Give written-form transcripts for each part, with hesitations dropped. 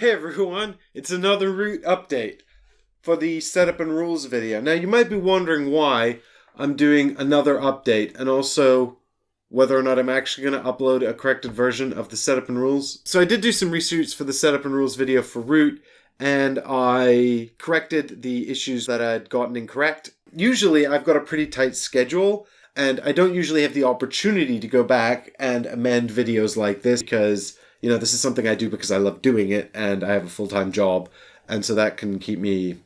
Hey everyone, it's another route update for the setup and rules video. Now you might be wondering why I'm doing another update and also whether or not I'm actually going to upload a corrected version of the setup and rules. So I did do some research for the setup and rules video for root and I corrected the issues that I'd gotten incorrect. Usually I've got a pretty tight schedule and I don't usually have the opportunity to go back and amend videos like this because this is something I do because I love doing it and I have a full-time job. And so that can keep me,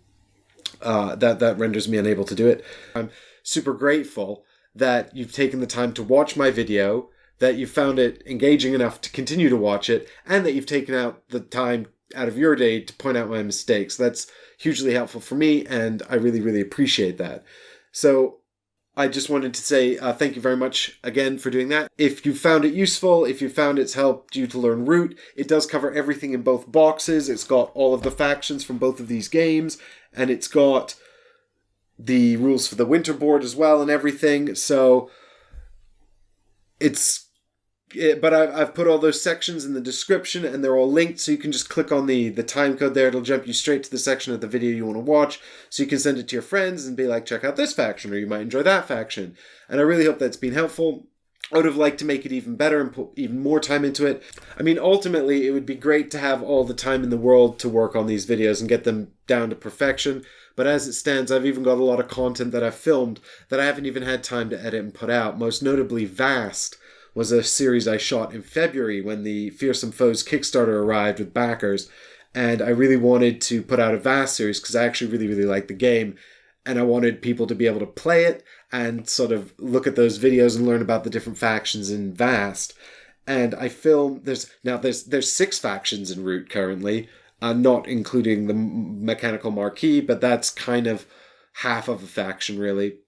that renders me unable to do it. I'm super grateful that you've taken the time to watch my video, that you found it engaging enough to continue to watch it, and that you've taken out the time out of your day to point out my mistakes. That's hugely helpful for me and I really, really appreciate that. So I just wanted to say thank you very much again for doing that. If you found it useful, if you found it's helped you to learn root, it does cover everything in both boxes. It's got all of the factions from both of these games, and it's got the rules for the winter board as well and everything. So but I've put all those sections in the description and they're all linked, so you can just click on the time code there. It'll jump you straight to the section of the video you want to watch, so you can send it to your friends and be like, check out this faction, or you might enjoy that faction. And I really hope that's been helpful. I would have liked to make it even better and put even more time into it. I mean, ultimately, it would be great to have all the time in the world to work on these videos and get them down to perfection. But as it stands, I've even got a lot of content that I've filmed that I haven't even had time to edit and put out. Most notably, Vast was a series I shot in February when the Fearsome Foes Kickstarter arrived with backers. And I really wanted to put out a Vast series because I actually really, really like the game. And I wanted people to be able to play it and sort of look at those videos and learn about the different factions in Vast. And I filmed, there's 6 factions in Root currently, not including the Mechanical Marquee, but that's kind of half of a faction really.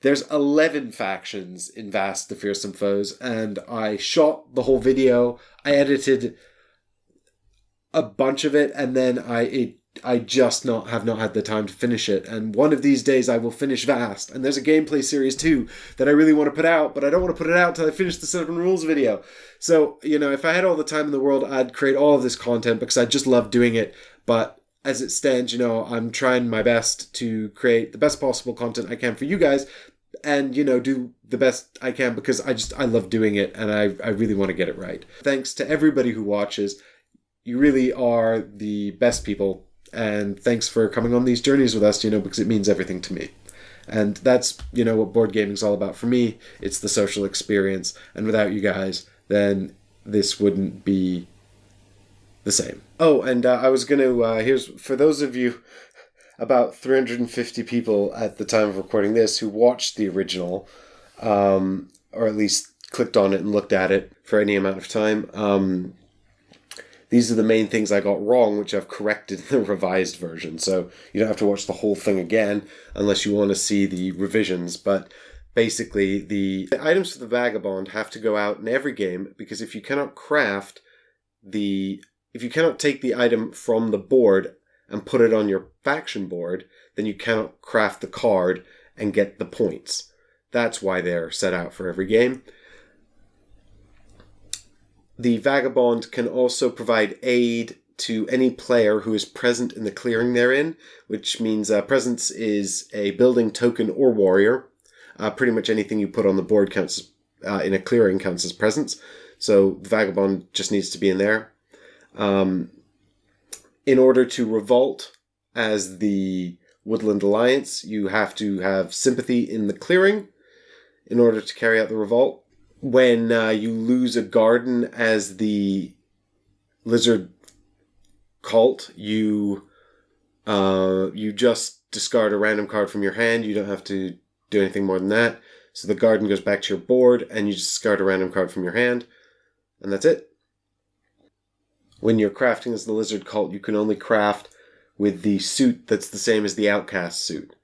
There's 11 factions in Vast, the Fearsome Foes, and I shot the whole video. I edited a bunch of it, and then I just have not had the time to finish it. And one of these days I will finish Vast. And there's a gameplay series too that I really want to put out, but I don't want to put it out until I finish the 7 rules video. So, if I had all the time in the world, I'd create all of this content because I just love doing it. But as it stands, I'm trying my best to create the best possible content I can for you guys and, do the best I can because I love doing it and I really want to get it right. Thanks to everybody who watches. You really are the best people. And thanks for coming on these journeys with us, because it means everything to me. And that's, what board gaming's all about for me. It's the social experience. And without you guys, then this wouldn't be the same. Oh, and I was going to, here's, for those of you, about 350 people at the time of recording this who watched the original, or at least clicked on it and looked at it for any amount of time. These are the main things I got wrong, which I've corrected in the revised version. So you don't have to watch the whole thing again unless you want to see the revisions. But basically, the items for the Vagabond have to go out in every game because if you cannot take the item from the board and put it on your faction board, then you cannot craft the card and get the points. That's why they're set out for every game. The Vagabond can also provide aid to any player who is present in the clearing they're in, which means presence is a building, token, or warrior. Pretty much anything you put on the board counts in a clearing counts as presence. So the Vagabond just needs to be in there. In order to revolt as the Woodland Alliance, you have to have sympathy in the clearing in order to carry out the revolt. When you lose a garden as the lizard cult, you just discard a random card from your hand. You don't have to do anything more than that. So the garden goes back to your board, and you just discard a random card from your hand, and that's it. When you're crafting as the lizard cult, you can only craft with the suit that's the same as the outcast suit.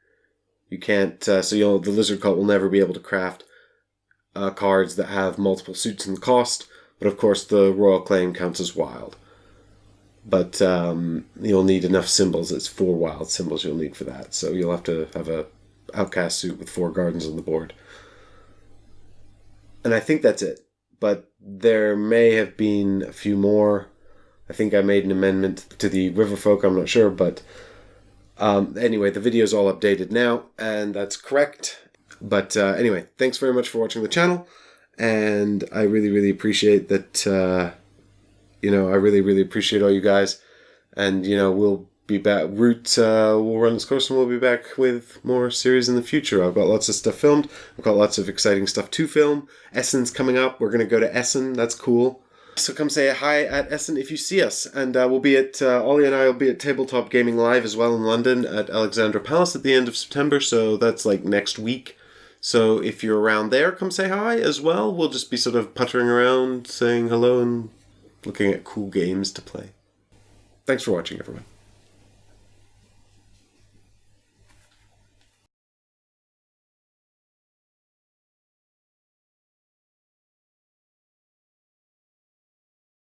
You can't. The lizard cult will never be able to craft cards that have multiple suits in the cost, but of course the Royal Claim counts as wild. But you'll need enough symbols. It's 4 wild symbols you'll need for that, so you'll have to have a outcast suit with 4 gardens on the board. And I think that's it, but there may have been a few more I think I made an amendment to the Riverfolk, I'm not sure, but anyway, the video is all updated now, and that's correct. But anyway, thanks very much for watching the channel, and I really, really appreciate that, I really, really appreciate all you guys, and, we'll be back. Root will run its course, and we'll be back with more series in the future. I've got lots of stuff filmed. I've got lots of exciting stuff to film. Essen's coming up. We're going to go to Essen. That's cool. So come say hi at Essen if you see us. And we'll be at, Ollie and I will be at Tabletop Gaming Live as well in London at Alexandra Palace at the end of September. So that's like next week. So if you're around there, come say hi as well. We'll just be sort of puttering around, saying hello and looking at cool games to play. Thanks for watching, everyone.